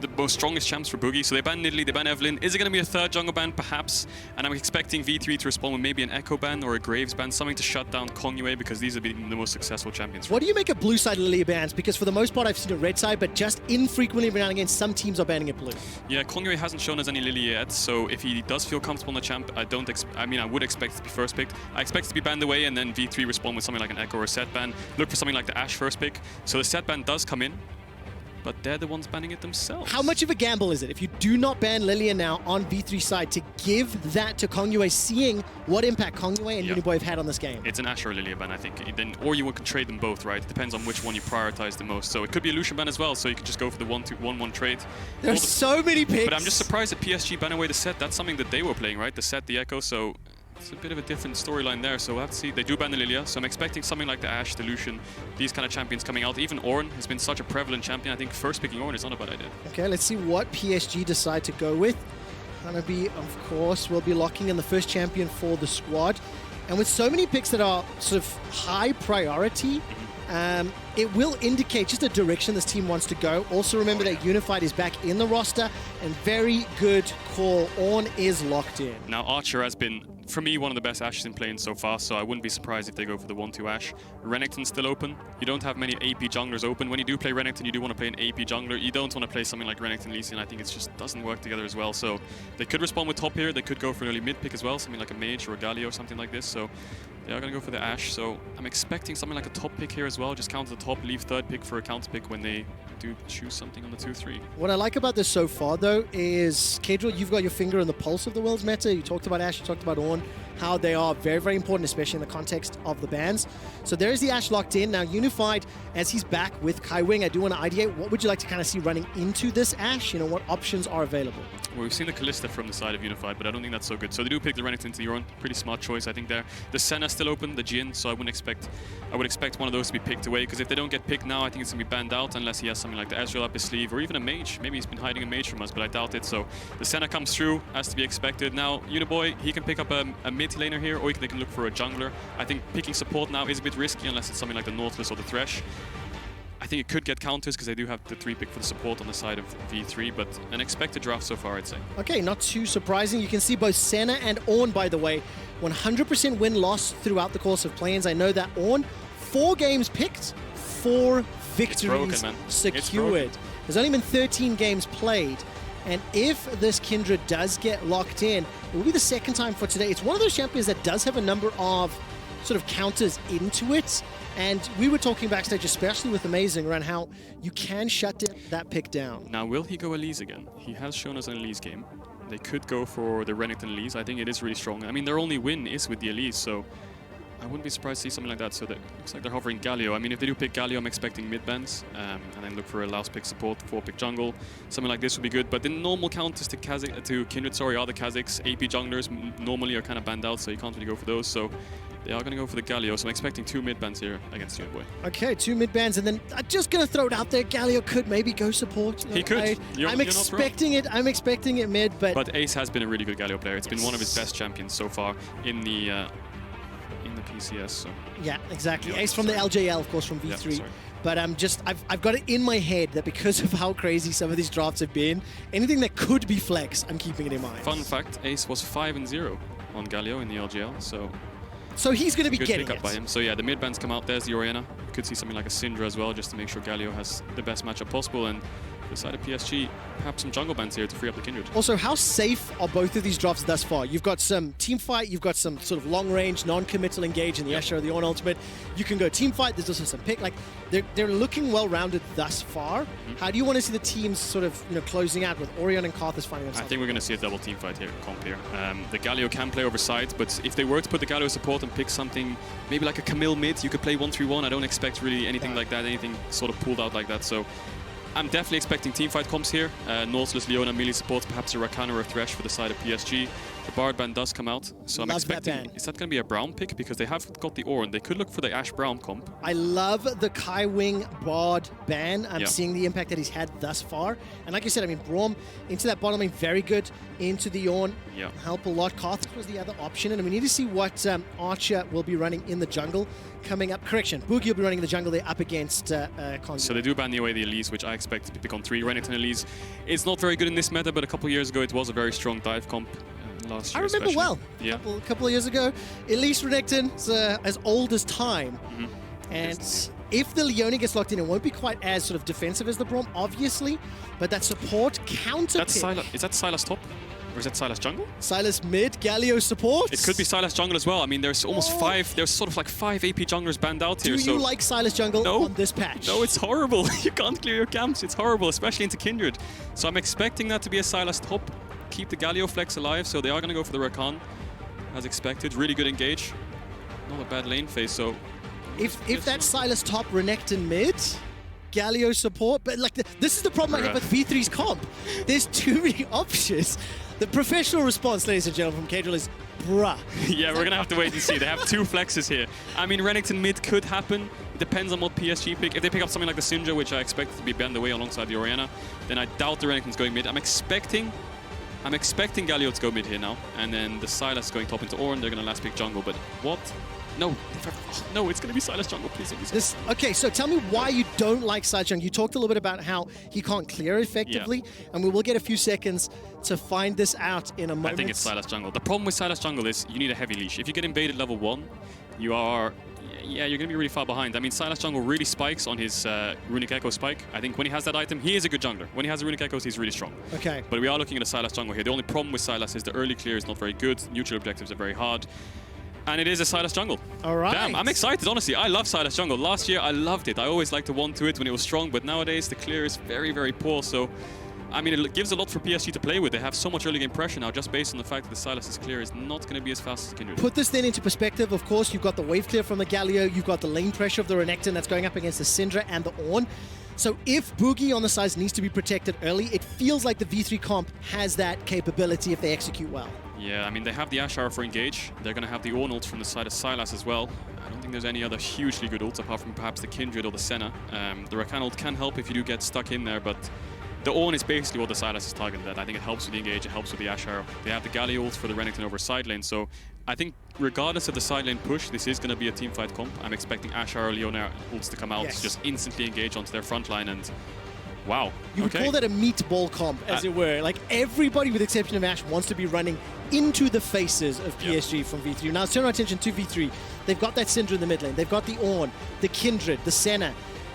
the most strongest champs for Boogie. So they ban Nidalee, they ban Evelynn. Is it going to be a third jungle ban? Perhaps. And I'm expecting V3 to respond with maybe an Echo ban or a Graves ban, something to shut down Kongyue, because these have been the most successful champions. What do you make of blue side Lilia bans? Because for the most part, I've seen it red side, but just infrequently every now and again, some teams are banning it blue. Yeah, Kongyue hasn't shown us any Lilia yet, so if he does feel comfortable on the champ, I would expect it to be first picked. I expect it to be banned away and then V3 respond with something like an Echo or a set ban. Look for something like the Ashe first pick. So the set ban does come in, but they're the ones banning it themselves. How much of a gamble is it if you do not ban Lilia now on V3 side to give that to Kongyue, seeing what impact Kongyue and Uniboy have had on this game? It's an Ashe or a Lilia ban, I think. Then, or you can trade them both, right? It depends on which one you prioritize the most. So it could be a Lucian ban as well, so you could just go for the 1-1 trade. There's so many picks. But I'm just surprised that PSG ban away the set. That's something that they were playing, right? The set, the Echo, so it's a bit of a different storyline there, so we'll have to see. They do ban the Lilia, so I'm expecting something like the Ashe, the Lucian, these kind of champions coming out. Even Ornn has been such a prevalent champion. I think first picking Ornn is not a bad idea. Okay, let's see what PSG decide to go with. Hanabi, of course, will be locking in the first champion for the squad. And with so many picks that are sort of high priority, it will indicate just the direction this team wants to go. Also remember that Unified is back in the roster, and very good call. Ornn is locked in. Now Archer has been, for me, one of the best Ashes in playing so far, so I wouldn't be surprised if they go for the 1-2 Ashe. Renekton's still open. You don't have many AP junglers open. When you do play Renekton, you do want to play an AP jungler. You don't want to play something like Renekton Lee Sin. I think it just doesn't work together as well. So they could respond with top here. They could go for an early mid pick as well, something like a Mage or a Galio or something like this. So they are going to go for the Ashe. So I'm expecting something like a top pick here as well. Just counter the top, leave third pick for a counter pick when they do choose something on the 2-3. What I like about this so far, though, is, Kedril, you've got your finger on the pulse of the world's meta. You talked about Ashe, you talked about Ornn, how they are very, very important, especially in the context of the bans. So there is the Ashe locked in. Now, Unified, as he's back with Kai Wing, I do want to ideate, what would you like to kind of see running into this Ashe? You know, what options are available? Well, we've seen the Kalista from the side of Unified, but I don't think that's so good. So they do pick the Renekton to the Ornn. Pretty smart choice, I think, there. The Senna's still open, the Jhin, so I would expect one of those to be picked away, because if they don't get picked now, I think it's going to be banned out unless he has something like the Ezreal up his sleeve, or even a Mage. Maybe he's been hiding a Mage from us, but I doubt it. So the Senna comes through, as to be expected. Now, Uniboy, he can pick up a mid laner here, or they can look for a jungler. I think picking support now is a bit risky, unless it's something like the Nautilus or the Thresh. I think it could get counters because they do have the 3 pick for the support on the side of V3, but an expected draft so far, I'd say. Okay, not too surprising. You can see both Senna and Ornn, by the way, 100% win-loss throughout the course of play-ins. I know that Ornn, 4 games picked, 4 victories secured. There's only been 13 games played, and if this Kindred does get locked in, it will be the second time for today. It's one of those champions that does have a number of sort of counters into it. And we were talking backstage, especially with Amazing, around how you can shut that pick down. Now, will he go Elise again? He has shown us an Elise game. They could go for the Renekton Elise. I think it is really strong. I mean, their only win is with the Elise, so I wouldn't be surprised to see something like that. So that looks like they're hovering Galio. I mean, if they do pick Galio, I'm expecting mid-bans, and then look for a last pick support, 4-pick jungle. Something like this would be good. But the normal counters to Kindred, are the Kha'Zix. AP junglers normally are kind of banned out, so you can't really go for those. So they are going to go for the Galio, so I'm expecting 2 mid-bans here against Uniboy. Okay, 2 mid-bans, and then I'm just going to throw it out there. Galio could maybe go support. He could. I'm expecting it mid, but... But Ace has been a really good Galio player. It's been one of his best champions so far in the PCS. So. Yeah, exactly. Ace from the LJL, of course, from V3. Yeah, but I've got it in my head that because of how crazy some of these drafts have been, anything that could be flex, I'm keeping it in mind. Fun fact, Ace was 5-0 on Galio in the LGL, so he's going to be getting it. By him. So yeah, the mid-bans come out. There's the Orianna. You could see something like a Syndra as well, just to make sure Galio has the best matchup possible. And the side of PSG, perhaps some jungle bans here to free up the Kindred. Also, how safe are both of these drafts thus far? You've got some team fight, you've got some sort of long-range, non-committal engage in the Ashe or the Ornn ultimate. You can go team fight, there's also some pick. Like, they're looking well-rounded thus far. How do you want to see the teams sort of, closing out with Orion and Karthus finding themselves? I think we're going to see a double team fight here, comp here. The Galio can play over sides, but if they were to put the Galio support and pick something, maybe like a Camille mid, you could play 1-3-1. I don't expect really anything like that, anything sort of pulled out like that. So I'm definitely expecting teamfight comps here. Nautilus, Leona, melee supports, perhaps a Rakan or a Thresh for the side of PSG. The Bard ban does come out, so I'm expecting... Is that going to be a Brown pick? Because they have got the Ornn. They could look for the Ashe Brown comp. I love the Kai Wing Bard ban. I'm seeing the impact that he's had thus far. And like you said, I mean, Braum into that bottom lane, very good into the Ornn. Yeah. Help a lot. Karthus was the other option. And we need to see what Archer will be running in the jungle coming up. Correction, Boogie will be running in the jungle there up against Kongyue. So they do ban away the Elise, which I expect to pick on 3. Renekton Elise is not very good in this meta, but a couple of years ago it was a very strong dive comp. Last year I remember especially. well. Yeah. A couple of years ago, Elise Renekton is as old as time. And if the Leona gets locked in, it won't be quite as sort of defensive as the Braum, obviously, but that support counter pick. Is that Sylas top? Or is that Sylas jungle? Sylas mid, Galio support. It could be Sylas jungle as well. I mean, there's almost 5, there's sort of like 5 AP junglers banned out here. Do you like Sylas jungle on this patch? No, it's horrible. You can't clear your camps. It's horrible, especially into Kindred. So I'm expecting that to be a Sylas top. Keep the Galio flex alive, so they are going to go for the Rakan, as expected. Really good engage. Not a bad lane phase, so... If that's Sylas top, Renekton mid, Galio support, but like this is the problem I have with V3's comp. There's too many options. The professional response, ladies and gentlemen, from Cadril is bruh. Yeah, we're gonna have to wait and see. They have 2 flexes here. I mean, Renekton mid could happen. It depends on what PSG pick. If they pick up something like the Syndra, which I expect to be banned away alongside the Orianna, then I doubt the Renekton's going mid. I'm expecting Galio to go mid here now, and then the Sylas going top into Ornn. They're gonna last pick jungle, but what? No, no, it's gonna be Sylas jungle, please. Okay, so tell me why you don't like Sylas jungle. You talked a little bit about how he can't clear effectively, and we will get a few seconds to find this out in a moment. I think it's Sylas jungle. The problem with Sylas jungle is you need a heavy leash. If you get invaded level 1, you are... Yeah, you're going to be really far behind. I mean, Sylas jungle really spikes on his Runic Echo spike. I think when he has that item, he is a good jungler. When he has the Runic Echoes, he's really strong. Okay. But we are looking at a Sylas jungle here. The only problem with Sylas is the early clear is not very good. Neutral objectives are very hard. And it is a Sylas jungle. All right. Damn, I'm excited, honestly. I love Sylas jungle. Last year, I loved it. I always liked to 1-2 it when it was strong, but nowadays the clear is very, very poor. So, I mean, it gives a lot for PSG to play with. They have so much early game pressure now, just based on the fact that the Sylas' clear is not going to be as fast as Kindred. Put this then into perspective. Of course, you've got the wave clear from the Galio, you've got the lane pressure of the Renekton that's going up against the Syndra and the Ornn. So if Boogie on the sides needs to be protected early, it feels like the V3 comp has that capability if they execute well. Yeah, I mean, they have the Ashara for engage. They're going to have the Ornn ult from the side of Sylas as well. I don't think there's any other hugely good ults apart from perhaps the Kindred or the Senna. The Rakan ult can help if you do get stuck in there, but the Ornn is basically what the Sylas is targeted at. I think it helps with the engage, it helps with the Ashara. They have the Galio ult for the Renekton over side lane, so I think regardless of the side lane push, this is going to be a teamfight comp. I'm expecting Ashara or Leona ults to come out, just instantly engage onto their front line, and wow. You would call that a meatball comp, as it were. Like, everybody with the exception of Ash wants to be running into the faces of PSG from V3. Now, let's turn our attention to V3. They've got that Syndra in the mid lane. They've got the Ornn, the Kindred, the Senna.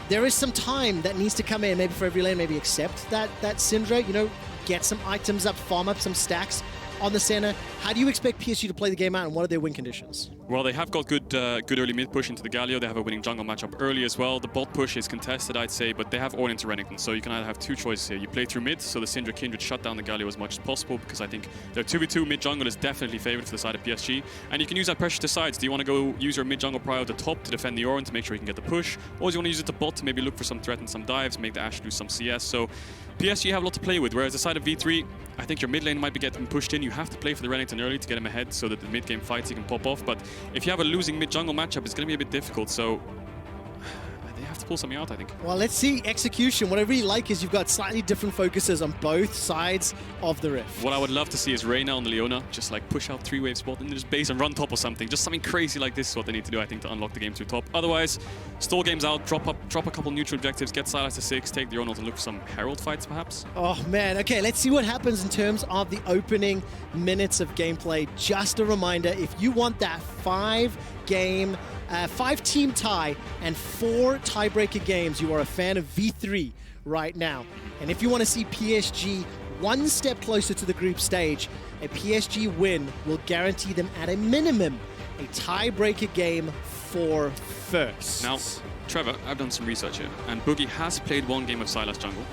There is some time that needs to come in, maybe for every lane, maybe accept that Syndra, you know, get some items up, farm up some stacks on the Senna. How do you expect PSG to play the game out, and what are their win conditions? Well, they have got good early mid push into the Galio. They have a winning jungle matchup early as well. The bot push is contested, I'd say, but they have Ornn into Renekton, so you can either have 2 choices here. You play through mid, so the Syndra Kindred shut down the Galio as much as possible, because I think their 2v2 mid jungle is definitely favored for the side of PSG. And you can use that pressure to sides. Do you want to go use your mid jungle prio at the top to defend the Ornn to make sure you can get the push, or do you want to use it to bot to maybe look for some threat and some dives, make the Ashe do some CS? So PSG have a lot to play with, whereas the side of V3, I think your mid lane might be getting pushed in. You have to play for the Renekton early to get him ahead so that the mid game fights he can pop off. But if you have a losing mid jungle matchup, it's going to be a bit difficult. So they have to pull something out, I think. Well, let's see execution. What I really like is you've got slightly different focuses on both sides of the rift. What I would love to see is Reyna on the Leona just like push out 3-wave spot and just base and run top or something. Just something crazy like this is what they need to do, I think, to unlock the game through top. Otherwise, stall games out, drop a couple neutral objectives, get Sylas to 6, take the Ornn and look for some Herald fights, perhaps. Oh, man. Okay, let's see what happens in terms of the opening minutes of gameplay. Just a reminder, if you want that 5-game 5-team tie and 4 tiebreaker games, you are a fan of V3 right now. And if you want to see PSG one step closer to the group stage, a PSG win will guarantee them at a minimum a tiebreaker game for first. Now, Trevor, I've done some research here, and Boogie has played 1 game of Sylas jungle.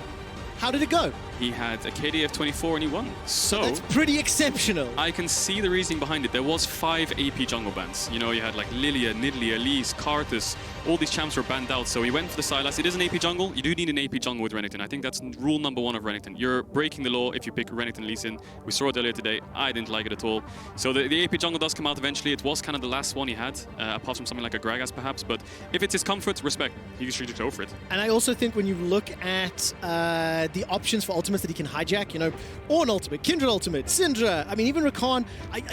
How did it go? He had a KD of 24 and he won. So that's pretty exceptional. I can see the reasoning behind it. There was 5 AP jungle bans. You know, you had like Lilia, Nidalee, Elise, Karthus. All these champs were banned out. So he went for the Sylas. It is an AP jungle. You do need an AP jungle with Renekton. I think that's rule number 1 of Renekton. You're breaking the law if you pick Renekton Lee Sin. We saw it earlier today. I didn't like it at all. So the AP jungle does come out eventually. It was kind of the last one he had, apart from something like a Gragas perhaps. But if it's his comfort, respect. He should go for it. And I also think when you look at the options for ultimates that he can hijack, you know, Ornn ultimate, Kindred ultimate, Syndra, I mean, even Rakan,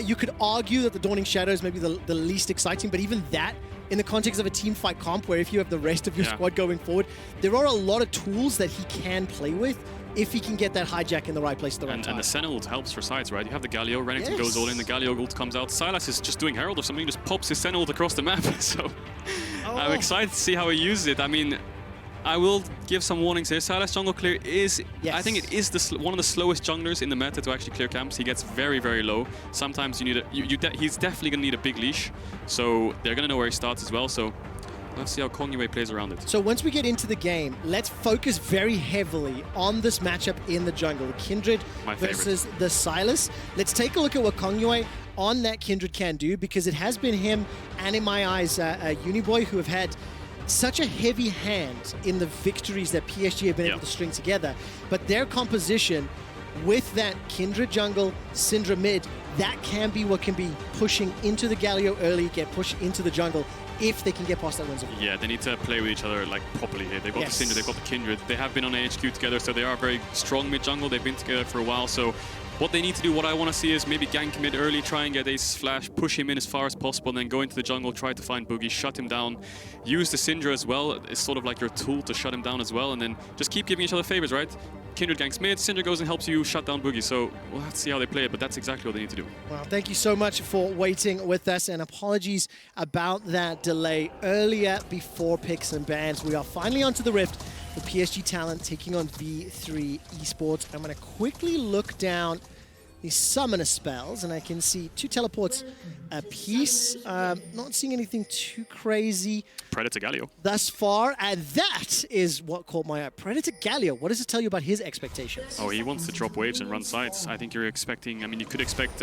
you could argue that the Dawning Shadows may be the least exciting, but even that in the context of a team fight comp, where if you have the rest of your squad going forward, there are a lot of tools that he can play with if he can get that hijack in the right place at the right time. And the Senna ult helps for sides, right? You have the Galio, Renekton goes all in, the Galio ult comes out. Silas is just doing Herald or something, just pops his Senna ult across the map. So I'm excited to see how he uses it. I mean, I will give some warnings here. Silas jungle clear is, I think it is one of the slowest junglers in the meta to actually clear camps. He gets very, very low. Sometimes you need he's definitely going to need a big leash. So they're going to know where he starts as well. So let's see how Kongyue plays around it. So once we get into the game, let's focus very heavily on this matchup in the jungle. The Kindred versus the Silas. Let's take a look at what Kongyue on that Kindred can do, because it has been him and, in my eyes, Uniboy, who have had such a heavy hand in the victories that PSG have been able to string together. But their composition with that Kindred jungle, Syndra mid, that can be what can be pushing into the Galio early, get pushed into the jungle, if they can get past that Windsor. Yeah, they need to play with each other like properly here. They've got the Syndra, they've got the Kindred. They have been on AHQ together, so they are very strong mid jungle. They've been together for a while, so what they need to do, what I want to see, is maybe gank mid early, try and get Ace's flash, push him in as far as possible, and then go into the jungle, try to find Boogie, shut him down. Use the Syndra as well. It's sort of like your tool to shut him down as well, and then just keep giving each other favors, right? Kindred ganks mid, Syndra goes and helps you shut down Boogie. So we'll have to see how they play it, but that's exactly what they need to do. Well, thank you so much for waiting with us, and apologies about that delay earlier before picks and bans. We are finally onto the Rift for PSG Talent taking on V3 Esports. I'm going to quickly look down the summoner spells, and I can see 2 teleports apiece. Not seeing anything too crazy. Predator Galio. Thus far, and that is what caught my eye. Predator Galio, what does it tell you about his expectations? Oh, he wants to drop waves and run sides. I think you're expecting, I mean, you could expect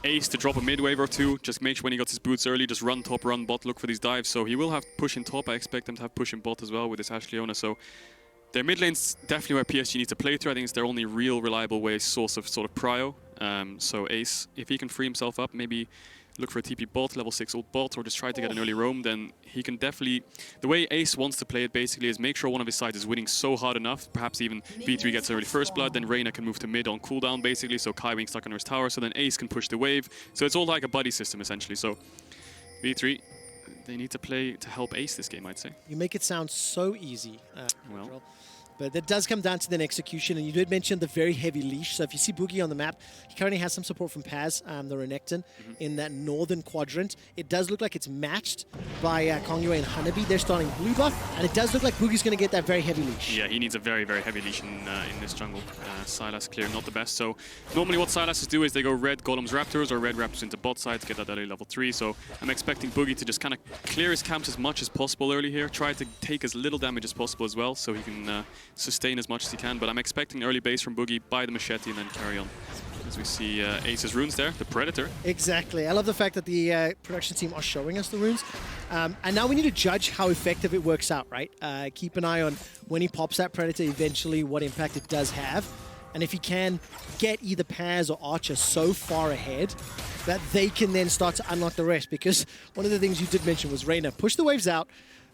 Ace to drop a mid wave or two. Just make sure when he got his boots early, just run top, run bot, look for these dives. So he will have push in top. I expect them to have push in bot as well with this Ashe Leona. So their mid lane's definitely where PSG needs to play through. I think it's their only real reliable way, source of sort of prio. So Ace, if he can free himself up, maybe look for a TP bot, level 6 ult bot, or just try to get an early roam, then he can definitely... The way Ace wants to play it basically is make sure one of his sides is winning so hard enough, perhaps even V3 gets early first blood, then Reyna can move to mid on cooldown basically, so Kai being stuck under his tower, so then Ace can push the wave. So it's all like a buddy system essentially. So V3, they need to play to help Ace this game, I'd say. You make it sound so easy. Well, but that does come down to the execution, and you did mention the very heavy leash. So if you see Boogie on the map, he currently has some support from Paz, the Renekton, in that northern quadrant. It does look like it's matched by Kongyue and Hanabi. They're starting blue buff, and it does look like Boogie's going to get that very heavy leash. Yeah, he needs a very, very heavy leash in this jungle. Sylas clear, not the best. So normally what Sylas do is they go red Golems Raptors or red Raptors into bot side to get that early level 3. So I'm expecting Boogie to just kind of clear his camps as much as possible early here. Try to take as little damage as possible as well, so he can sustain as much as he can, but I'm expecting early base from Boogie, buy the machete, and then carry on. As we see Ace's runes there, the Predator. Exactly. I love the fact that the production team are showing us the runes. And now we need to judge how effective it works out, right? Keep an eye on when he pops that Predator, eventually what impact it does have. And if he can get either Paz or Archer so far ahead that they can then start to unlock the rest. Because one of the things you did mention was Reyna, push the waves out,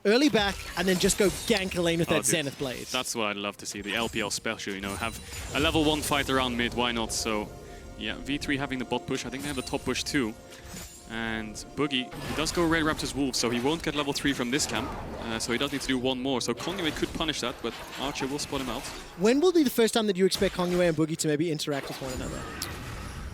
early back, and then just go gank a lane with that Zenith Blade. That's what I'd love to see, the LPL special, you know, have a level 1 fight around mid, why not? So, yeah, V3 having the bot push, I think they have the top push too. And Boogie, he does go Red Raptor's Wolf, so he won't get level 3 from this camp, so he does need to do one more. So Kongyue could punish that, but Archer will spot him out. When will be the first time that you expect Kongyue and Boogie to maybe interact with one another?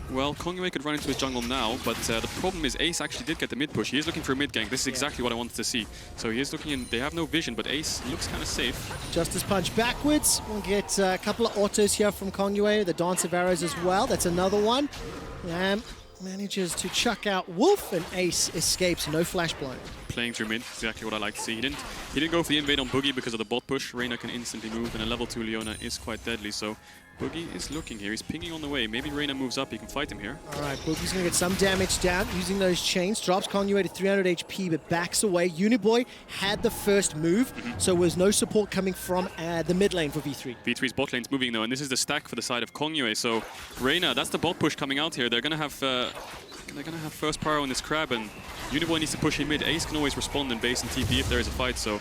Well, Kongyue could run into his jungle now, but the problem is Ace actually did get the mid push. He is looking for a mid gank. This is exactly what I wanted to see. So he is looking in. They have no vision, but Ace looks kind of safe. Justice Punch backwards. We'll get a couple of autos here from Kongyue. The Dance of Arrows as well. That's another one. Manages to chuck out Wolf, and Ace escapes. No flash blind. Playing through mid, exactly what I like to see. He didn't go for the invade on Boogie because of the bot push. Reyna can instantly move, and a level 2 Leona is quite deadly. So Boogie is looking here. He's pinging on the way. Maybe Reyna moves up. He can fight him here. All right, Boogie's going to get some damage down using those chains. Drops Kongyue to 300 HP, but backs away. Uniboy had the first move, so there was no support coming from the mid lane for V3. V3's bot lane's moving though, and this is the stack for the side of Kongyue. So Reyna, that's the bot push coming out here. They're going to have first power on this crab, and Uniboy needs to push in mid. Ace can always respond in base and TP if there is a fight, so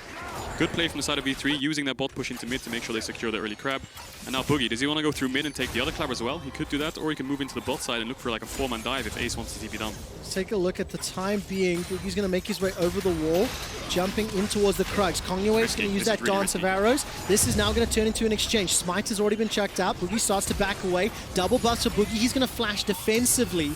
Good play from the side of V3, using their bot push into mid to make sure they secure the early crab. And now Boogie, does he want to go through mid and take the other crab as well? He could do that, or he can move into the bot side and look for like a 4-man dive if Ace wants to TP down. Let's take a look at the time being. Boogie's going to make his way over the wall, jumping in towards the Krugs. Kongyue is going to use that dance of arrows. This is now going to turn into an exchange. Smite has already been chucked out. Boogie starts to back away. Double buffs for Boogie. He's going to flash defensively,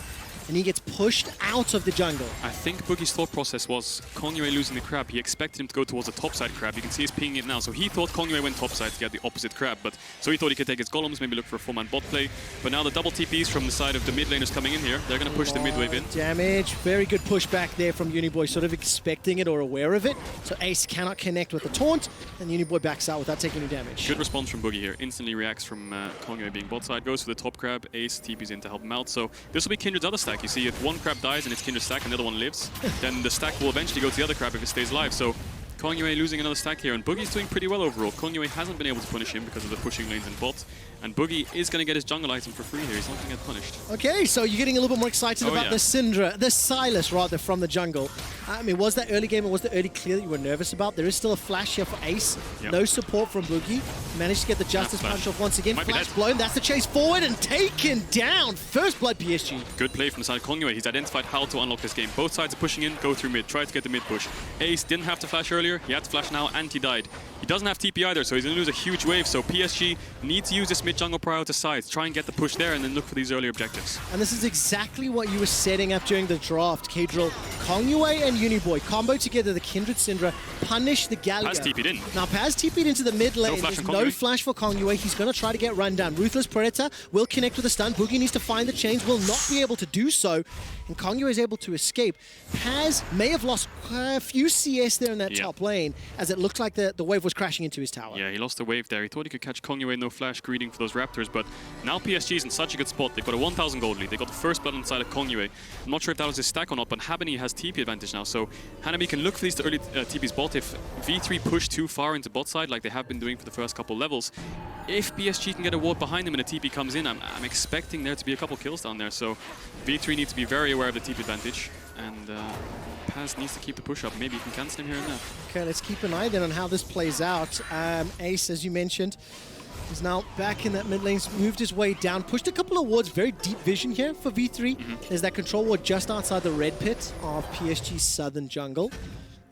and he gets pushed out of the jungle. I think Boogie's thought process was Kongyue losing the crab. He expected him to go towards the top side crab. You can see he's pinging it now. So he thought Kongyue went top side to get the opposite crab. But so he thought he could take his golems, maybe look for a 4-man bot play. But now the double TPs from the side of the mid laners coming in here. They're going to push the mid wave in. Damage. Very good push back there from Uniboy, sort of expecting it or aware of it. So Ace cannot connect with the taunt, and Uniboy backs out without taking any damage. Good response from Boogie here. Instantly reacts from Kongyue being bot side. Goes for the top crab. Ace TPs in to help him out. So this will be Kindred's other stack. You see if one crab dies and it's Kindred's stack and the other one lives, then the stack will eventually go to the other crab if it stays alive. So Kongyue losing another stack here, and Boogie's doing pretty well overall. Kongyue hasn't been able to punish him because of the pushing lanes and bot, and Boogie is going to get his jungle item for free here. He's not going to get punished. Okay, so you're getting a little bit more excited about the Syndra, the Silas rather, from the jungle. I mean, was that early game or was the early clear that you were nervous about? There is still a flash here for Ace. Yep. No support from Boogie. Managed to get the Justice Punch off once again. Flash blown. That's the chase forward and taken down. First blood PSG. Good play from the side of Kongyue. He's identified how to unlock this game. Both sides are pushing in, go through mid. Try to get the mid push. Ace didn't have to flash earlier. He had to flash now and he died. He doesn't have TP either, so he's going to lose a huge wave. So PSG need to use this mid jungle prior to sides. Try and get the push there and then look for these early objectives. And this is exactly what you were setting up during the draft, K-Drill. Kongyue and Uniboy combo together, the Kindred Syndra, punish the Galio. Paz TP'd in. Now Paz TP'd into the mid lane. There's no flash for Kongyue. He's going to try to get run down. Ruthless Predator will connect with a stun. Boogie needs to find the chains, will not be able to do so. And Kongyue is able to escape. Paz may have lost a few CS there in that top lane, as it looked like the wave was crashing into his tower. Yeah, he lost the wave there. He thought he could catch Kongyue, no flash, greeting for those Raptors, but now PSG is in such a good spot. They've got a 1,000 gold lead. They got the first blood on the side of Kongyue. I'm not sure if that was his stack or not, but Habani has TP advantage now, so Hanami can look for these early TP's bot. If V3 push too far into bot side, like they have been doing for the first couple levels, if PSG can get a ward behind them and a TP comes in, I'm expecting there to be a couple kills down there, so V3 needs to be very aware of the TP advantage, and Paz needs to keep the push up. Maybe he can cancel him here and there. Okay, let's keep an eye then on how this plays out. Ace, as you mentioned, is now back in that mid lane, moved his way down, pushed a couple of wards, very deep vision here for V3. There's that control ward just outside the red pit of PSG's southern jungle.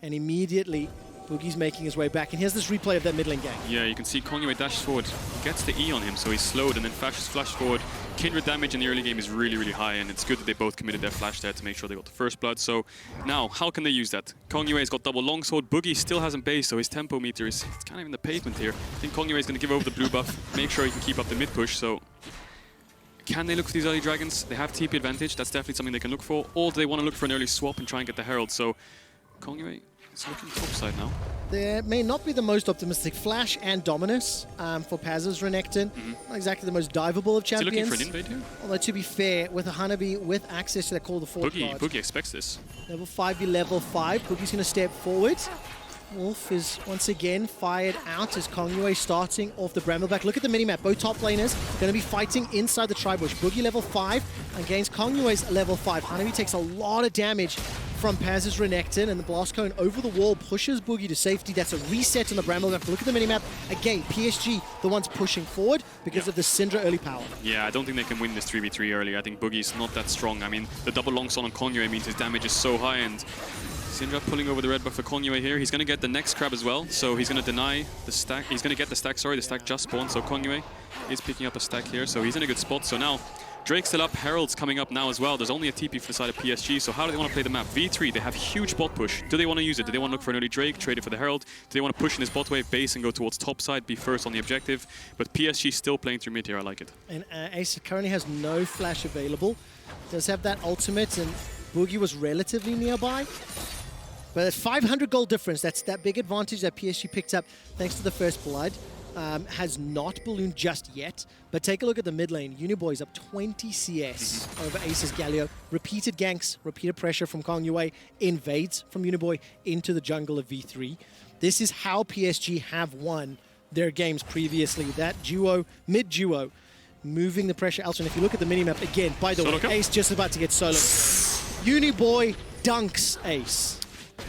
And immediately, Boogie's making his way back. And here's this replay of that mid lane gang. Yeah, you can see Kongyue dashes forward, gets the E on him, so he's slowed and then flash forward. Kindred damage in the early game is really, really high, and it's good that they both committed their flash there to make sure they got the first blood. So now, how can they use that? Kongyue's got double longsword. Boogie still hasn't base, so his tempo meter is kind of in the pavement here. I think Kongyue is going to give over the blue buff, make sure he can keep up the mid push. So can they look for these early dragons? They have TP advantage. That's definitely something they can look for. Or do they want to look for an early swap and try and get the Herald? So Kongyue is looking topside now. There may not be the most optimistic flash and Dominus for Paz's Renekton. Not exactly the most diveable of champions. Is he looking for an invade here? Although, to be fair, with a Hanabi with access to that Call the Forward card. Boogie expects this. Level 5 be level 5. Boogie's going to step forward. Wolf is once again fired out as Kongyue starting off the Brambleback. Look at the minimap. Both top laners going to be fighting inside the Tribush. Boogie level 5 against Kongyue's level 5. Hanabi takes a lot of damage from Paz's Renekton, and the Blast Cone over the wall pushes Boogie to safety. That's a reset on the Brambleback. Look at the minimap. Again, PSG, the ones pushing forward because of the Syndra early power. Yeah, I don't think they can win this 3v3 early. I think Boogie's not that strong. I mean, the double longsword on Kongyue means his damage is so high, and Syndra pulling over the red buff for Kongyue here. He's going to get the next crab as well, so he's going to deny the stack. He's going to get the stack, sorry, the stack just spawned, so Kongyue is picking up a stack here, so he's in a good spot. So now, Drake's still up, Herald's coming up now as well. There's only a TP for the side of PSG, so how do they want to play the map? V3, they have huge bot push. Do they want to use it? Do they want to look for an early Drake, trade it for the Herald? Do they want to push in this bot wave base and go towards top side, be first on the objective? But PSG still playing through mid here, I like it. And Ace currently has no flash available. Does have that ultimate, and Boogie was relatively nearby. But at 500 gold difference, that's that big advantage that PSG picked up thanks to the first blood. Has not ballooned just yet, but take a look at the mid lane. Uniboy's up 20 CS over Ace's Galio. Repeated ganks, repeated pressure from Kongyue, invades from Uniboy into the jungle of V3. This is how PSG have won their games previously. That duo, mid duo, moving the pressure elsewhere. And if you look at the minimap again, by the way, Ace just about to get solo. Uniboy dunks Ace.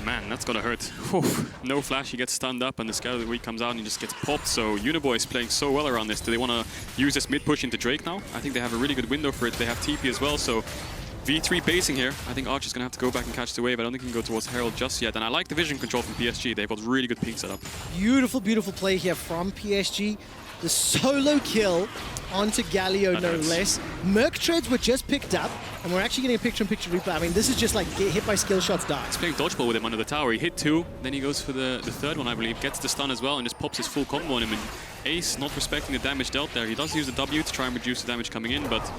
Man, that's gonna hurt. Whew. No flash, he gets stunned up, and the Scatter of the Week comes out and he just gets popped. So Uniboy is playing so well around this. Do they want to use this mid push into Drake now? I think they have a really good window for it. They have TP as well, so V3 basing here. I think Archer's gonna have to go back and catch the wave. I don't think he can go towards Herald just yet. And I like the vision control from PSG. They've got really good ping setup. Beautiful, beautiful play here from PSG. The solo kill onto Galio, no less. Merc treads were just picked up, and we're actually getting a picture-in-picture replay. I mean, this is just like get hit by skill shots, die. He's playing dodgeball with him under the tower. He hit 2, then he goes for the third one, I believe. Gets the stun as well, and just pops his full combo on him. And Ace not respecting the damage dealt there. He does use the W to try and reduce the damage coming in, but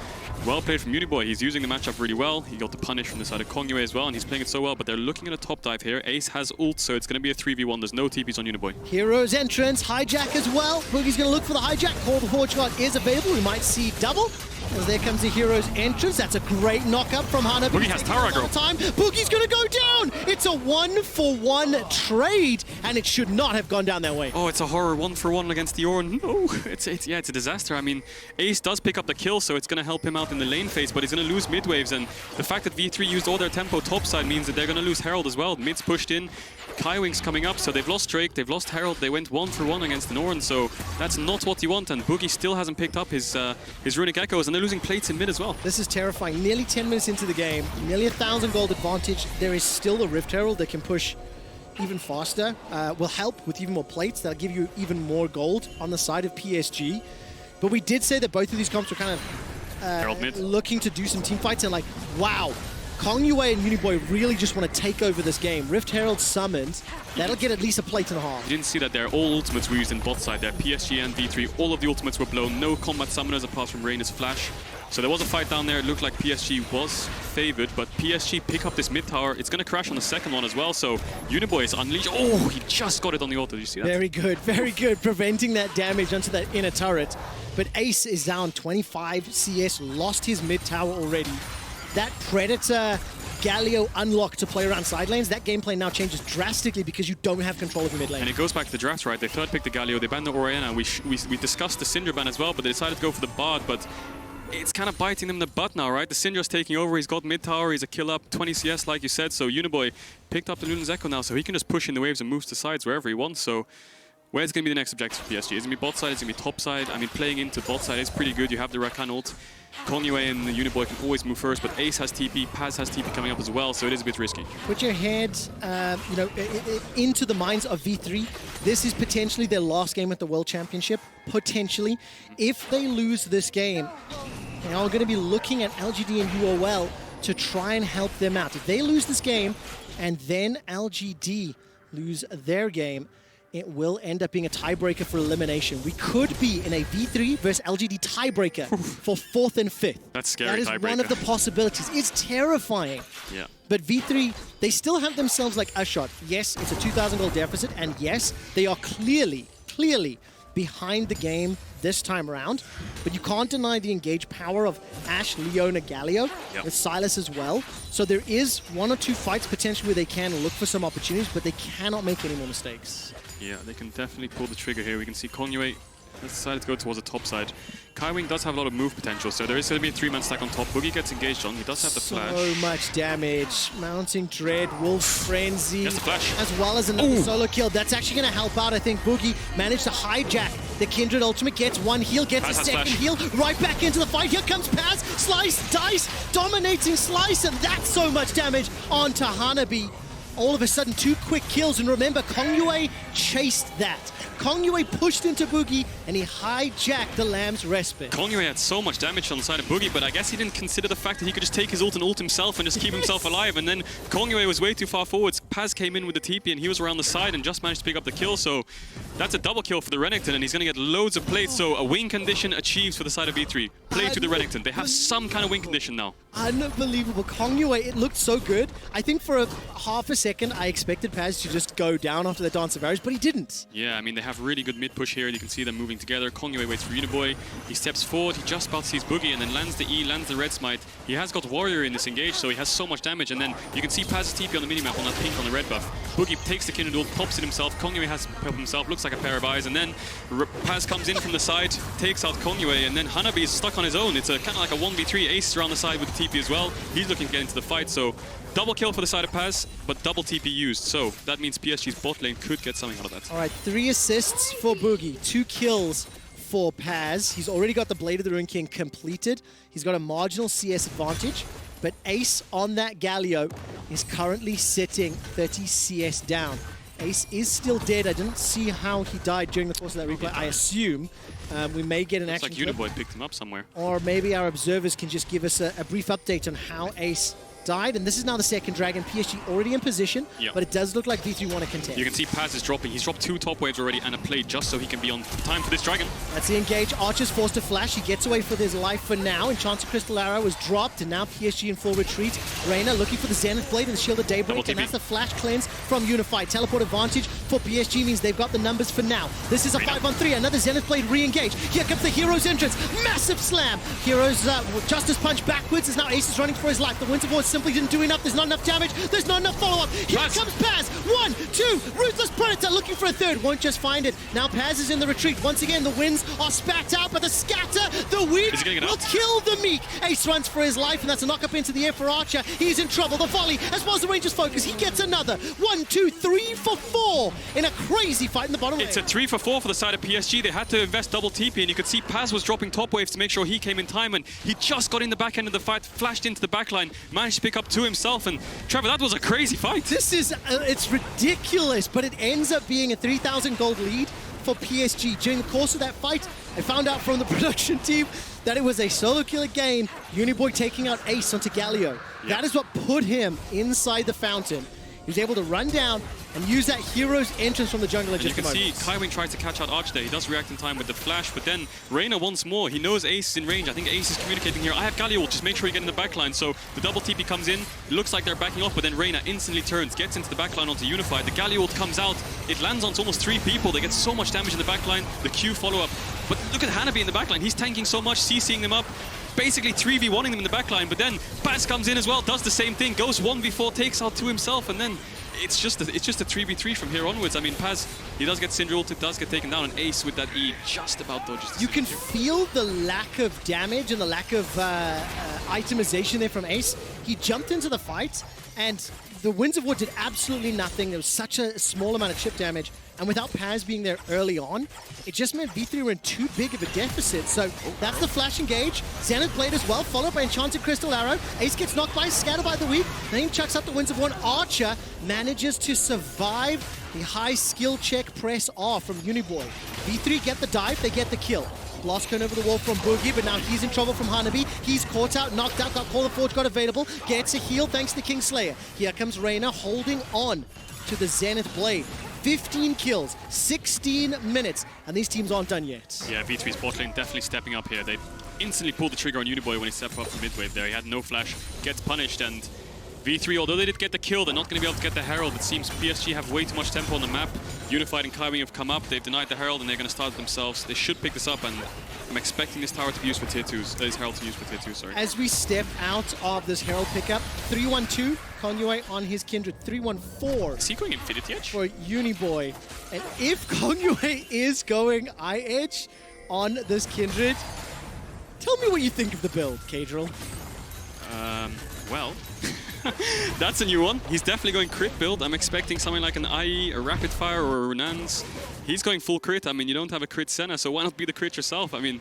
well played from Uniboy. He's using the matchup really well. He got the punish from the side of Kongyue as well, and he's playing it so well, but they're looking at a top dive here. Ace has ult, so it's going to be a 3v1. There's no TPs on Uniboy. Hero's entrance, hijack as well. Boogie's going to look for the hijack. Call the Horde shot is available. We might see double. As there comes the Hero's entrance. That's a great knock-up from Hana. Boogie has tower aggro. Boogie's going to go down. It's a 1-for-1 trade, and it should not have gone down that way. Oh, it's a horror 1-for-1 against the Ornn. No, it's a disaster. I mean, Ace does pick up the kill, so it's going to help him out in the lane phase, but he's going to lose mid waves, and the fact that V3 used all their tempo topside means that they're going to lose Herald as well. Mid's pushed in. Kaiwing's coming up, so they've lost Drake, they've lost Herald, they went 1-for-1 against the Ornn, so that's not what you want, and Boogie still hasn't picked up his Runic Echoes, and they're losing plates in mid as well. This is terrifying. Nearly 10 minutes into the game, nearly 1,000 gold advantage. There is still the Rift Herald that can push even faster, will help with even more plates. That'll give you even more gold on the side of PSG. But we did say that both of these comps were kind of looking to do some team fights, and like, wow. Kongyue and Uniboy really just want to take over this game. Rift Herald summoned. That'll get at least a plate and a half. You didn't see that there. All ultimates were used in bot side there. PSG and V3, all of the ultimates were blown. No combat summoners apart from Reyna's flash. So there was a fight down there. It looked like PSG was favored, but PSG pick up this mid tower. It's going to crash on the second one as well. So Uniboy is unleashed. Oh, he just got it on the auto. Did you see that? Very good, very good. Preventing that damage onto that inner turret. But Ace is down 25 CS, lost his mid tower already. That Predator Galio unlock to play around side lanes, that gameplay now changes drastically because you don't have control of your mid lane. And it goes back to the draft, right? They third picked the Galio, they banned the Oriana. We discussed the Syndra ban as well, but they decided to go for the Bard, but it's kind of biting them in the butt now, right? The Syndra's taking over, he's got mid tower, he's a kill up, 20 CS like you said, so Uniboy picked up the Luna's Echo now, so he can just push in the waves and moves to sides wherever he wants, so where's going to be the next objective for PSG? Is it going to be bot side? Is it going to be top side? I mean, playing into bot side is pretty good. You have the Rakan ult. Kongyue and the Uniboy can always move first, but Ace has TP, Paz has TP coming up as well, so it is a bit risky. Put your head, into the minds of V3. This is potentially their last game at the World Championship, potentially. If they lose this game, they are going to be looking at LGD and UOL to try and help them out. If they lose this game, and then LGD lose their game, it will end up being a tiebreaker for elimination. We could be in a V3 versus LGD tiebreaker for 4th and 5th. That's scary. That is one of the possibilities. It's terrifying. Yeah. But V3, they still have themselves like a shot. Yes, it's a 2,000 gold deficit, and yes, they are clearly behind the game this time around. But you can't deny the engaged power of Ashe, Leona, Galio, with Sylas as well. So there is 1 or 2 fights potentially where they can look for some opportunities, but they cannot make any more mistakes. Yeah, they can definitely pull the trigger here. We can see Kongyue has decided to go towards the top side. Kaiwing does have a lot of move potential, so there is going to be a 3-man stack on top. Boogie gets engaged on. He does have the flash. So much damage. Mounting Dread, Wolf Frenzy, the flash. as well as another solo kill. That's actually going to help out. I think Boogie managed to hijack the Kindred ultimate, gets 1 heal, gets a second heal, right back into the fight. Here comes Paz, Slice, Dice, dominating Slice, and that's so much damage onto Hanabi. All of a sudden, 2 quick kills, and remember, Kongyue chased that. Kongyue pushed into Boogie, and he hijacked the Lamb's Respite. Kongyue had so much damage on the side of Boogie, but I guess he didn't consider the fact that he could just take his ult and ult himself and just keep himself alive, and then Kongyue was way too far forwards. Paz came in with the TP, and he was around the side and just managed to pick up the kill, so that's a double kill for the Renekton, and he's going to get loads of plates, so a win condition achieved for the side of V3. Play to the Renekton. They have some kind of win condition now. Unbelievable. Kongyue, it looked so good. I think for half a second, I expected Paz to just go down after the Dance of Arrows, but he didn't. Yeah, I mean, they have really good mid push here. You can see them moving together. Kongyue waits for Uniboy. He steps forward. He just about sees Boogie and then lands the E, lands the red smite. He has got Warrior in this engage, so he has so much damage. And then you can see Paz's TP on the minimap on that pink on the red buff. Boogie takes the Kindred ult, pops it himself. Kongyue has popped himself, looks like a pair of eyes. And then Paz comes in from the side, takes out Kongyue, and then Hanabi is stuck on his own. It's a kind of like a 1v3. Ace around the side with the TP as well. He's looking to get into the fight, so double kill for the side of Paz, but double TP used. So that means PSG's bot lane could get something out of that. All right, 3 assists for Boogie, 2 kills for Paz. He's already got the Blade of the Ruin King completed. He's got a marginal CS advantage, but Ace on that Galio is currently sitting 30 CS down. Ace is still dead. I didn't see how he died during the course of that replay. I assume we may get an action clip. Looks like Uniboy picked him up somewhere. Or maybe our observers can just give us a brief update on how Ace died, and this is now the second dragon. PSG already in position, but it does look like V3 want to contest. You can see Paz is dropping. He's dropped 2 top waves already and a play just so he can be on time for this dragon. That's the engage. Archer's forced to flash. He gets away with his life for now. Enchanted Crystal Arrow is dropped, and now PSG in full retreat. Reyna looking for the Zenith Blade and the Shield of Daybreak, and that's the flash cleanse from Unified. Teleport advantage for PSG means they've got the numbers for now. This is a 5-on-3. Another Zenith Blade re-engage. Here comes the Hero's entrance. Massive slam. Hero's Justice Punch backwards as now Ace is running for his life. The Winter Void simply didn't do enough. There's not enough damage. There's not enough follow-up. Here comes Paz. 1, 2. Ruthless Predator looking for a third. Won't just find it. Now Paz is in the retreat. Once again, the winds are spat out, but the scatter, the weed will kill the Meek. Ace runs for his life, and that's a knock-up into the air for Archer. He's in trouble. The volley, as well as the Ranger's focus. He gets another. 1, 2, 3 for 4 in a crazy fight in the bottom lane. It's a 3 for 4 for the side of PSG. They had to invest double TP, and you could see Paz was dropping top waves to make sure he came in time, and he just got in the back end of the fight, flashed into the backline, managed to pick up 2 himself, and Trevor, that was a crazy fight. This is, it's ridiculous, but it ends up being a 3,000 gold lead for PSG. During the course of that fight, I found out from the production team that it was a solo killer game, Uniboy taking out Ace onto Galio. That is what put him inside the fountain. He was able to run down and use that Hero's entrance from the jungle at just a moment. You can see Kaiwing tries to catch out Arch there. He does react in time with the flash, but then Reyna once more. He knows Ace is in range. I think Ace is communicating here. I have Galio, just make sure you get in the backline. So the double TP comes in. It looks like they're backing off, but then Reyna instantly turns, gets into the backline onto Unified. The Galio ult comes out. It lands on almost 3 people. They get so much damage in the backline. The Q follow-up. But look at Hanabi in the backline. He's tanking so much, CCing them up. Basically 3v1ing them in the backline, but then Paz comes in as well, does the same thing, goes 1v4, takes out 2 himself, and then it's just a 3v3 from here onwards. I mean, Paz, he does get Syndra ult, it does get taken down, and Ace with that E just about dodges. You can feel the lack of damage and the lack of itemization there from Ace. He jumped into the fight, and the Winds of War did absolutely nothing. There was such a small amount of chip damage, and without Paz being there early on, it just meant V3 were in too big of a deficit. So that's the flash engage. Zenith Blade as well, followed by Enchanted Crystal Arrow. Ace gets knocked by, scattered by the weak. Then he chucks up the Winds of War. Archer manages to survive the high skill check press off from Uniboy. V3 get the dive, they get the kill. Blast cone over the wall from Boogie, but now he's in trouble from Hanabi. He's caught out, knocked out, got Call of Forge, got available, gets a heal thanks to Kingslayer. Here comes Reyna holding on to the Zenith Blade. 15 kills, 16 minutes, and these teams aren't done yet. Yeah, V3's bot lane definitely stepping up here. They instantly pulled the trigger on Uniboy when he stepped up the mid-wave there. He had no flash, gets punished, and V3, although they did get the kill, they're not going to be able to get the Herald. It seems PSG have way too much tempo on the map. Unified and Kaiwing have come up, they've denied the Herald, and they're going to start it themselves. They should pick this up, and I'm expecting this tower to be used for tier 2s. This Herald to be used for tier 2, sorry. As we step out of this Herald pickup, 3-1-2, Kongyue on his Kindred, 3-1-4. Is he going Infinity Edge? For Uniboy. And if Kongyue is going I-Edge on this Kindred, tell me what you think of the build, Kadril. Well, that's a new one. He's definitely going crit build. I'm expecting something like an IE, a Rapid Fire, or a Runans. He's going full crit. I mean, you don't have a crit Senna, so why not be the crit yourself? I mean,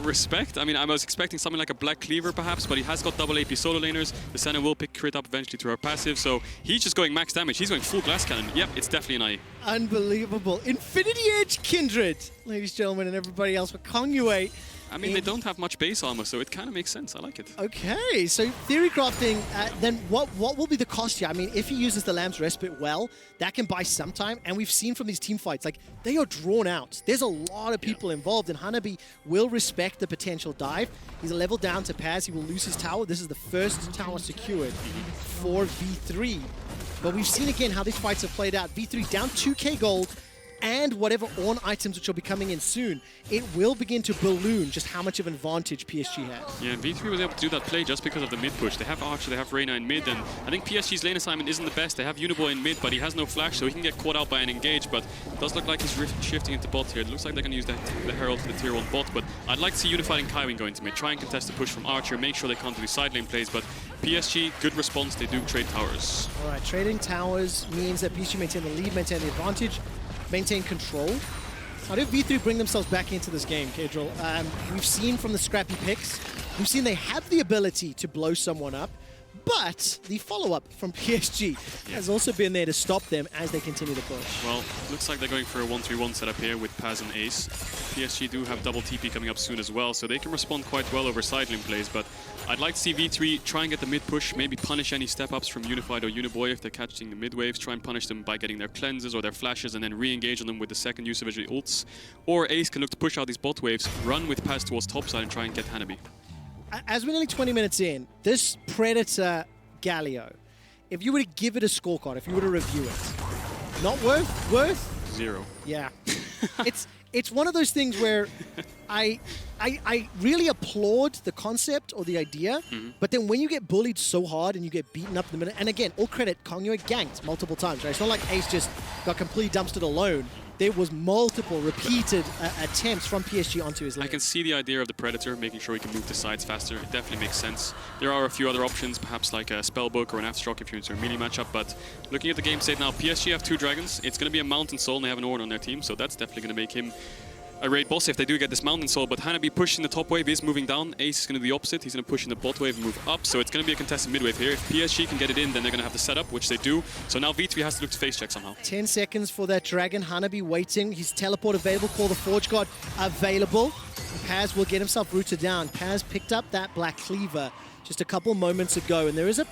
respect. I mean, I was expecting something like a Black Cleaver, perhaps, but he has got double AP solo laners. The Senna will pick crit up eventually through her passive, so he's just going max damage. He's going full Glass Cannon. Yep, it's definitely an IE. Unbelievable. Infinity Edge Kindred, ladies and gentlemen, and everybody else, but Kongyue. I mean, they don't have much base armor, so it kind of makes sense. I like it. Okay, so theory crafting, then what will be the cost here? I mean, if he uses the Lamb's Respite well, that can buy some time, and we've seen from these team fights, like, they are drawn out. There's a lot of people involved, and Hanabi will respect the potential dive. He's a level down to Paz. He will lose his tower. This is the first tower secured for V3. But we've seen again how these fights have played out. V3 down 2k gold, and whatever Ornn items which will be coming in soon, it will begin to balloon just how much of an advantage PSG has. Yeah, and V3 was able to do that play just because of the mid push. They have Archer, they have Reyna in mid, and I think PSG's lane assignment isn't the best. They have Uniboy in mid, but he has no flash, so he can get caught out by an engage, but it does look like he's shifting into bot here. It looks like they're going to use the Herald to the tier 1 bot, but I'd like to see Unified and Kaiwing go into mid. Try and contest the push from Archer, make sure they can't do these side lane plays, but PSG, good response. They do trade towers. All right, trading towers means that PSG maintain the lead, maintain the advantage, maintain control. How do V3 bring themselves back into this game, Kedril? We've seen from the scrappy picks, we've seen they have the ability to blow someone up, but the follow-up from PSG has also been there to stop them as they continue to push. Well, looks like they're going for a 1-3-1 setup here with Paz and Ace. PSG do have double TP coming up soon as well, so they can respond quite well over side lane plays, but I'd like to see V3 try and get the mid push, maybe punish any step-ups from Unified or Uniboy if they're catching the mid waves, try and punish them by getting their cleanses or their flashes and then re-engage on them with the second use of the ults. Or Ace can look to push out these bot waves, run with Paz towards topside and try and get Hanabi. As we're nearly 20 minutes in, this Predator Galio, if you were to give it a scorecard, if you were to review it, not worth? 0. Yeah. It's one of those things where I really applaud the concept or the idea, but then when you get bullied so hard and you get beaten up in the middle, and again, all credit, Kongyo ganked multiple times, right? It's not like Ace just got completely dumpstered alone. There was multiple repeated attempts from PSG onto his lane. I can see the idea of the Predator, making sure he can move to sides faster. It definitely makes sense. There are a few other options, perhaps like a Spellbook or an Aftershock if you're into a melee matchup, but looking at the game state now, PSG have 2 dragons. It's going to be a Mountain Soul, and they have an Ornn on their team, so that's definitely going to make him a raid boss if they do get this Mountain Soul, but Hanabi pushing the top wave is moving down. Ace is going to do the opposite. He's going to push in the bot wave and move up, so it's going to be a contested mid wave here. If PSG can get it in, then they're going to have the setup, which they do. So now V3 has to look to face check somehow. 10 seconds for that dragon. Hanabi waiting. His teleport available. Call the Forge God available. Paz will get himself rooted down. Paz picked up that Black Cleaver just a couple moments ago, and there is a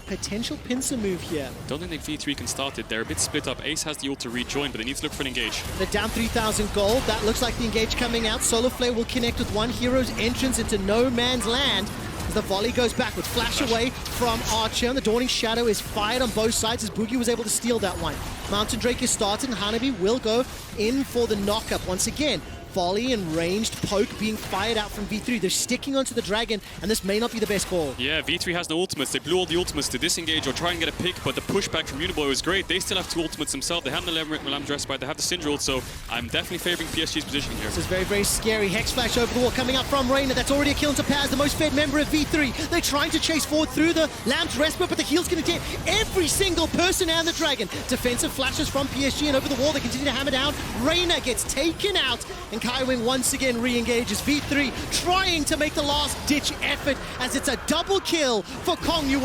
potential pincer move here. Don't think V3 can start it. They're a bit split up. Ace has the ult to rejoin, but they need to look for an engage. They're down 3,000 gold. That looks like the engage coming out. Solar Flare will connect with one hero's entrance into no man's land. As the volley goes backwards, flash away from Archer, and the Dawning Shadow is fired on both sides as Boogie was able to steal that one. Mountain Drake is started, and Hanabi will go in for the knockup once again. Volley and ranged poke being fired out from V3. They're sticking onto the dragon, and this may not be the best call. Yeah, V3 has no ultimates. They blew all the ultimates to disengage or try and get a pick, but the pushback from Uniboy was great. They still have 2 ultimates themselves. They have the Lamb's Respite, they have the Syndra ult, so I'm definitely favoring PSG's position here. This is very, very scary. Hex Flash over the wall coming up from Reyna. That's already a kill into Paz, the most fed member of V3. They're trying to chase forward through the Lamb's Respite, but the heal's going to get every single person and the dragon. Defensive flashes from PSG, and over the wall they continue to hammer down. Reyna gets taken out, and Kaiwing once again re-engages. V3 trying to make the last-ditch effort as it's a double kill for Kong Yue.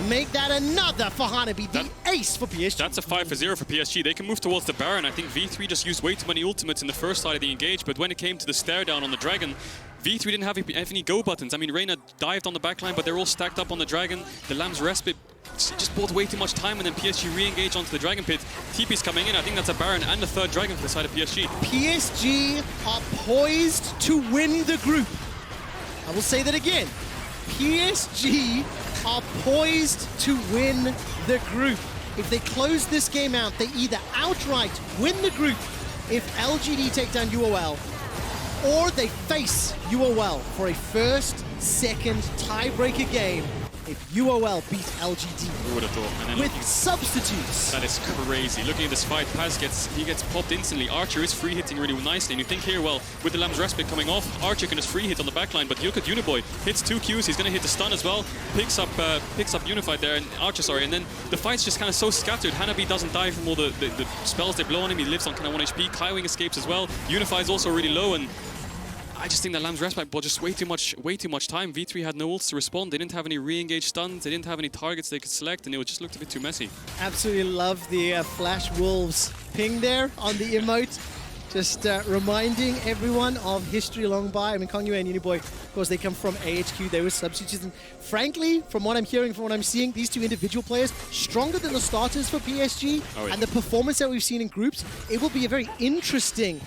Make that another for Hanabi, the ace for PSG. That's a 5-0 for PSG. They can move towards the Baron. I think V3 just used way too many ultimates in the first side of the engage, but when it came to the stare down on the Dragon, V3 didn't have any go buttons. I mean, Reyna dived on the backline, but they're all stacked up on the Dragon. The Lamb's Respite just bought way too much time, and then PSG re-engaged onto the Dragon Pit. TP's coming in. I think that's a Baron and the 3rd Dragon for the side of PSG. PSG are poised to win the group. I will say that again. PSG are poised to win the group. If they close this game out, they either outright win the group if LGD take down UOL, or they face UOL for a first, second tiebreaker game if UOL beat LGD. Who would have thought? And then with substitutes. That is crazy. Looking at this fight, Paz gets popped instantly. Archer is free hitting really nicely, and you think here, well, with the Lamb's Respite coming off, Archer can just free hit on the backline, but you look at Uniboy, hits 2 Qs, he's going to hit the stun as well, picks up Unified there, and Archer, sorry, and then the fight's just kind of so scattered. Hanabi doesn't die from all the spells they blow on him, he lives on kind of 1 HP, Kaiwing escapes as well, Unified's also really low, and I just think that Lamb's Respite bought just way too much time. V3 had no ults to respond. They didn't have any re-engage stuns. They didn't have any targets they could select, and it just looked a bit too messy. Absolutely love the Flash Wolves ping there on the emote. Just reminding everyone of history long by. I mean, Kong Yue and Uniboy, of course, they come from AHQ. They were substitutes. And frankly, from what I'm hearing, from what I'm seeing, these 2 individual players, stronger than the starters for PSG. Oh, yeah. And the performance that we've seen in groups, it will be a very interesting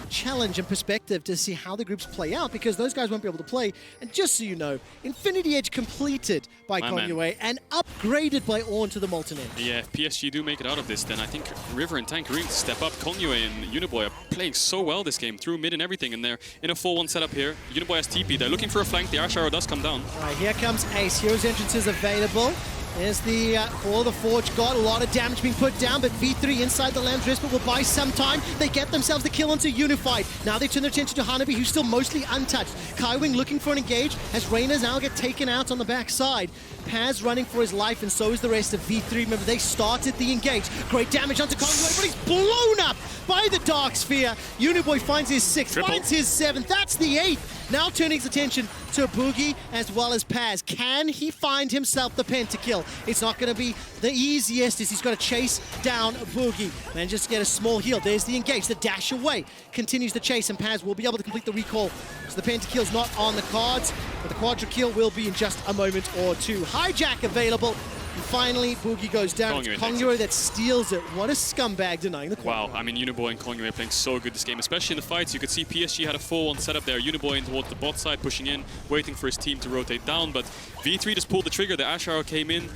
challenge and perspective to see how the groups play out, because those guys won't be able to play. And just so you know, Infinity Edge completed by Kongyue and upgraded by Ornn to the Molten Edge. Yeah, if PSG do make it out of this, then I think River and Tank Green step up. Kongyue and Uniboy are playing so well this game, through mid and everything, and they're in a 4-1 setup here. Uniboy has TP, they're looking for a flank, the Ash Arrow does come down. All right, here comes Ace. Hero's Entrance is available. There's the Call of the Forge God. A lot of damage being put down, but V3 inside the Lamb's Respite will buy some time. They get themselves the kill onto Unified. Now they turn their attention to Hanabi, who's still mostly untouched. Kaiwing looking for an engage as Reyna's now get taken out on the backside. Paz running for his life, and so is the rest of V3. Remember, they started the engage. Great damage onto Kongyue, but he's blown up by the Dark Sphere. Uniboy finds his 6th, finds his 7th. That's the 8th. Now turning his attention to Boogie as well as Paz. Can he find himself the pentakill? It's not going to be the easiest, as he's got to chase down Boogie. And just get a small heal. There's the engage. The dash away continues to chase, and Paz will be able to complete the recall. So the pentakill's not on the cards, but the quadra kill will be in just a moment or two. Hijack available. And finally, Boogie goes down. Kongyue that steals it. What a scumbag denying the quad. Wow, I mean, Uniboy and Kongyue playing so good this game, especially in the fights. You could see PSG had a 4-1 setup there. Uniboy in towards the bot side, pushing in, waiting for his team to rotate down. But V3 just pulled the trigger. The Ash Arrow came in,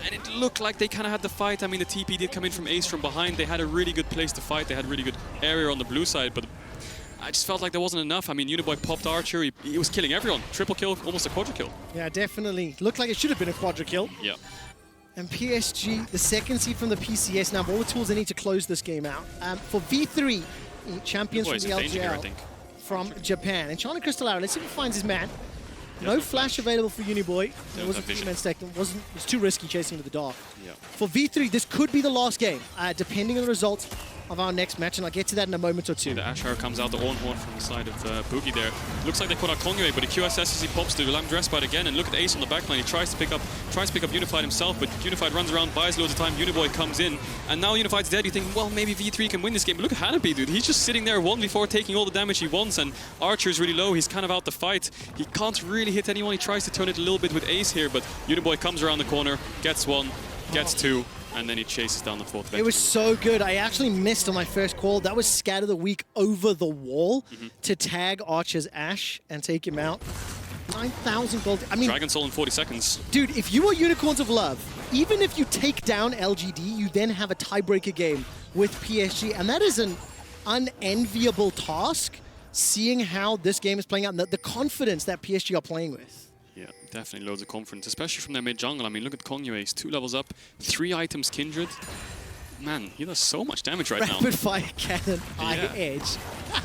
and it looked like they kind of had the fight. I mean, the TP did come in from Ace from behind. They had a really good place to fight. They had really good area on the blue side, but I just felt like there wasn't enough. I mean, Uniboy popped Archer. He was killing everyone. Triple kill, almost a quadra kill. Yeah, definitely. Looked like it should have been a quadra kill. Yeah. And PSG, the 2nd seed from the PCS, now have all the tools they need to close this game out. For V3, champions from the LGL from Japan. And China Crystal Arrow, let's see if he finds his man. No flash available for Uniboy. It was a 2-man stack. It was too risky chasing to the dark. Yeah. For V3, this could be the last game, depending on the results of our next match, and I'll get to that in a moment or two. The Ash Arrow comes out, the Ornn Horn from the side of Boogie there. Looks like they put out Kongyue, but he QSS as he pops to Lamb Dressbite again, and look at Ace on the backline. He tries to pick up Unified himself, but Unified runs around, buys loads of time. Uniboy comes in, and now Unified's dead. You think, well, maybe V3 can win this game. But look at Hanabi, dude. He's just sitting there 1v4, taking all the damage he wants, and Archer's really low. He's kind of out the fight. He can't really hit anyone. He tries to turn it a little bit with Ace here, but Uniboy comes around the corner, gets 1, gets 2, and then he chases down the 4th. It was so good. I actually missed on my first call. That was Scatter the Weak over the wall to tag Archer's Ash and take him out. 9,000 gold. I mean, Dragon Soul in 40 seconds. Dude, if you are Unicorns of Love, even if you take down LGD, you then have a tiebreaker game with PSG, and that is an unenviable task, seeing how this game is playing out and the confidence that PSG are playing with. Yeah, definitely loads of confidence, especially from their mid jungle. I mean, look at Kongyue. He's 2 levels up, 3 items Kindred. Man, he does so much damage right now. Rapid fire cannon, eye edge.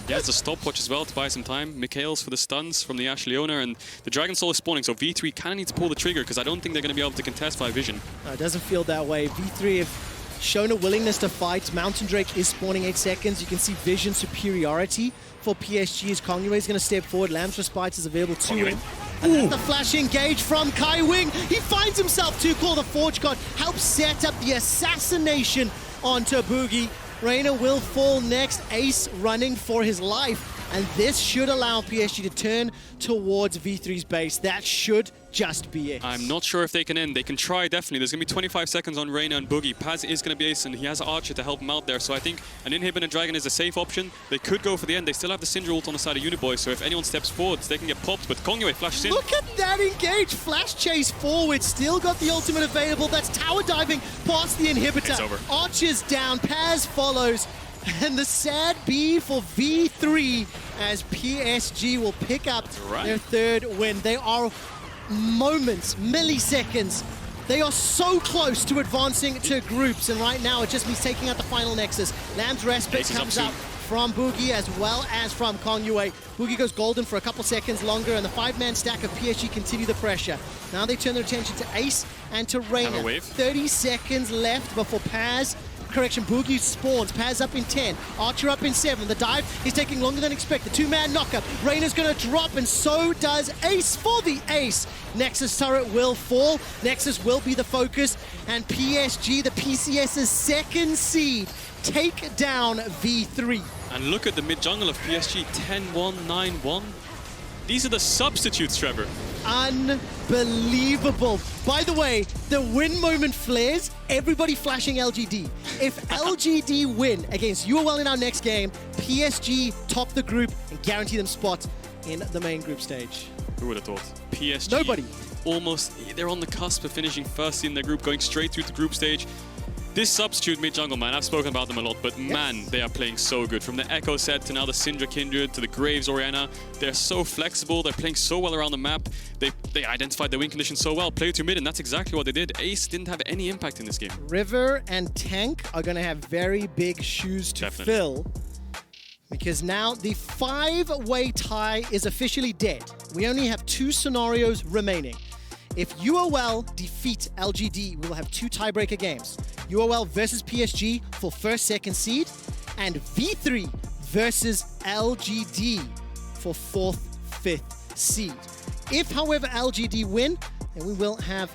Yeah, it's a stopwatch as well to buy some time. Mikhail's for the stuns from the Ash Leona, and the Dragon Soul is spawning, so V3 kind of needs to pull the trigger, because I don't think they're going to be able to contest by Vision. No, it doesn't feel that way. V3 have shown a willingness to fight. Mountain Drake is spawning 8 seconds. You can see Vision superiority for PSG as Kongyue is going to step forward. Lamb's Respite is available to him. And then the flash engage from Kaiwing. He finds himself 2 Call the Forge God. Helps set up the assassination onto Boogie. Reyna will fall next. Ace running for his life. And this should allow PSG to turn towards V3's base. That should just be it. I'm not sure if they can end. They can try, definitely. There's going to be 25 seconds on Reyna and Boogie. Paz is going to be ace, and he has Archer to help him out there. So I think an Inhib and a Dragon is a safe option. They could go for the end. They still have the Syndra ult on the side of Uniboy, so if anyone steps forwards, they can get popped. But Kongyue flashes in. Look at that engage. Flash chase forward. Still got the ultimate available. That's tower diving past the inhibitor. It's over. Archer's down. Paz follows. And the sad B for V3 as PSG will pick up their 3rd win. They are moments, milliseconds. They are so close to advancing to groups, and right now it just means taking out the final Nexus. Lamb's Respite comes up from Boogie as well as from Kongyue. Boogie goes golden for a couple seconds longer, and the 5-man stack of PSG continue the pressure. Now they turn their attention to Ace and to Reyna. 30 seconds left before Paz. Correction, Boogie spawns. Paz up in 10. Archer up in 7. The dive is taking longer than expected. 2-man knockup. Reyna's going to drop, and so does Ace for the ace. Nexus turret will fall. Nexus will be the focus. And PSG, the PCS's 2nd seed, take down V3. And look at the mid jungle of PSG. 10-1, 9-1. These are the substitutes, Trevor. Unbelievable. By the way, the win moment flares, everybody flashing LGD. If LGD win against UOL in our next game, PSG top the group and guarantee them spots in the main group stage. Who would have thought? PSG. Nobody. Almost, they're on the cusp of finishing first in their group, going straight through the group stage. This substitute mid-jungle, man, I've spoken about them a lot, but man, they are playing so good. From the Echo set to now the Syndra Kindred to the Graves Orianna, they're so flexible, they're playing so well around the map. They identified the win condition so well, play to mid, and that's exactly what they did. Ace didn't have any impact in this game. River and Tank are going to have very big shoes to fill, because now the 5-way tie is officially dead. We only have 2 scenarios remaining. If UOL defeat LGD, we will have 2 tiebreaker games. UOL versus PSG for first, second seed, and V3 versus LGD for 4th, 5th seed. If, however, LGD win, then we will have